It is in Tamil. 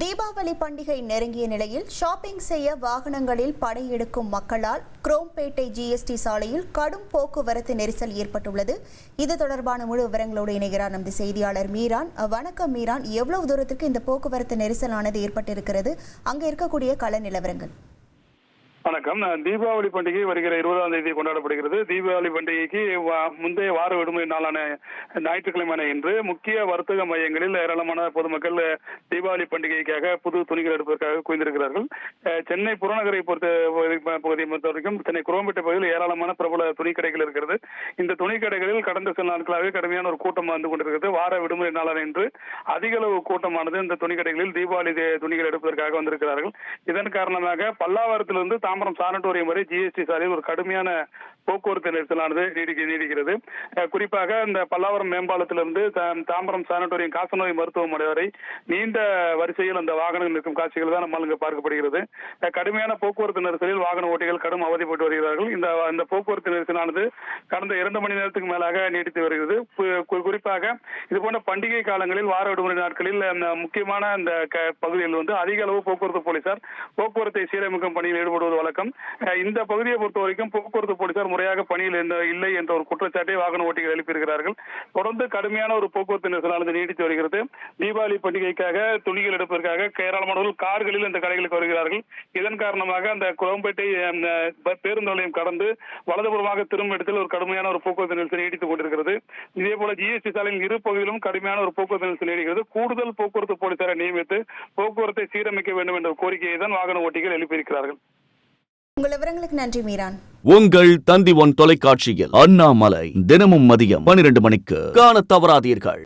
தீபாவளி பண்டிகை நெருங்கிய நிலையில் ஷாப்பிங் செய்ய வாகனங்களில் படையெடுக்கும் மக்களால் குரோம்பேட்டை ஜிஎஸ்டி சாலையில் கடும் போக்குவரத்து நெரிசல் ஏற்பட்டுள்ளது. இது தொடர்பான முழு விவரங்களோடு இணைகிறார் நமது செய்தியாளர் மீரான். வணக்கம் மீரான், எவ்வளவு தூரத்திற்கு இந்த போக்குவரத்து நெரிசலானது ஏற்பட்டிருக்கிறது? அங்கே இருக்கக்கூடிய கள நிலவரங்கள். வணக்கம். தீபாவளி பண்டிகை வருகிற 20ஆம் தேதி கொண்டாடப்படுகிறது. தீபாவளி பண்டிகைக்கு முந்தைய வார விடுமுறை நாளான ஞாயிற்றுக்கிழமை இன்று முக்கிய வர்த்தக மையங்களில் ஏராளமான பொதுமக்கள் தீபாவளி பண்டிகைக்காக புது துணிகள் எடுப்பதற்காக குவிந்திருக்கிறார்கள். சென்னை புறநகரை பகுதியை பொறுத்தவரைக்கும் சென்னை குரோம்பேட்டை பகுதியில் ஏராளமான பிரபல துணிக்கடைகள் இருக்கிறது. இந்த துணிக்கடைகளில் கடந்த சில நாட்களாகவே கடுமையான ஒரு கூட்டம் வந்து கொண்டிருக்கிறது. வார விடுமுறை நாளான இன்று அதிக அளவு கூட்டமானது இந்த துணிக்கடைகளில் தீபாவளி துணிகள் எடுப்பதற்காக வந்திருக்கிறார்கள். இதன் காரணமாக பல்லாவரத்திலிருந்து தாம்பரம் சானட்டோரியம் வரை ஜிஎஸ்டி சாலையில் ஒரு கடுமையான போக்குவரத்து நெரிசலானது நீடிக்கிறது. குறிப்பாக இந்த பல்லாவரம் மேம்பாலத்திலிருந்து தாம்பரம் சானட்டோரியம் காசநோய் மருத்துவமனை வரை நீண்ட வரிசையில் அந்த வாகனங்கள் நிற்கும் காட்சிகள் தான் நம்மால் இங்கு பார்க்கப்படுகிறது. கடுமையான போக்குவரத்து நெரிசலில் வாகன ஓட்டிகள் கடும் அவதிப்பட்டு வருகிறார்கள். இந்த போக்குவரத்து நெரிசலானது கடந்த 2 மணி நேரத்துக்கு மேலாக நீடித்து வருகிறது. குறிப்பாக இதுபோன்ற பண்டிகை காலங்களில் வார விடுமுறை நாட்களில் முக்கியமான இந்த பகுதியில் அதிக அளவு போக்குவரத்து போலீசார் போக்குவரத்தை சீரமைக்கும் பணியில் ஈடுபடுவது வழக்கம். இந்த பகுதியை பொறுத்த வரைக்கும் போக்குவரத்து போலீசார் முறையாக பணியில் இல்லை என்ற ஒரு குற்றச்சாட்டை வாகன ஓட்டிகள் எழுப்பியிருக்கிறார்கள். தொடர்ந்து கடுமையான ஒரு போக்குவரத்து நெரிசலானது நீடித்து வருகிறது. தீபாவளி பண்டிகைக்காக துணிகள் எடுப்பதற்காக ஏராளமானவர்கள் கார்களில் இந்த கடைகளுக்கு வருகிறார்கள். இதன் காரணமாக அந்த குரோம்பேட்டை பேருந்து நிலையம் கடந்து வலதுபுறமாக திரும்ப இடத்தில் ஒரு கடுமையான ஒரு போக்குவரத்து நெரிசல் நீடித்துக் கொண்டிருக்கிறது. இதே போல ஜிஎஸ்டி சாலையில் இரு பகுதியிலும் கடுமையான ஒரு போக்குவரத்து நெரிசல் நீடிக்கிறது. கூடுதல் போக்குவரத்து போலீசாரை நியமித்து போக்குவரத்தை சீரமைக்க வேண்டும் என்ற கோரிக்கையை தான் வாகன ஓட்டிகள் எழுப்பியிருக்கிறார்கள். உங்கள் விவரங்களுக்கு நன்றி மீரான். உங்கள் தந்தி ஒன் தொலைக்காட்சியில் அண்ணாமலை தினமும் மதியம் 12 மணிக்கு காண தவறாதீர்கள்.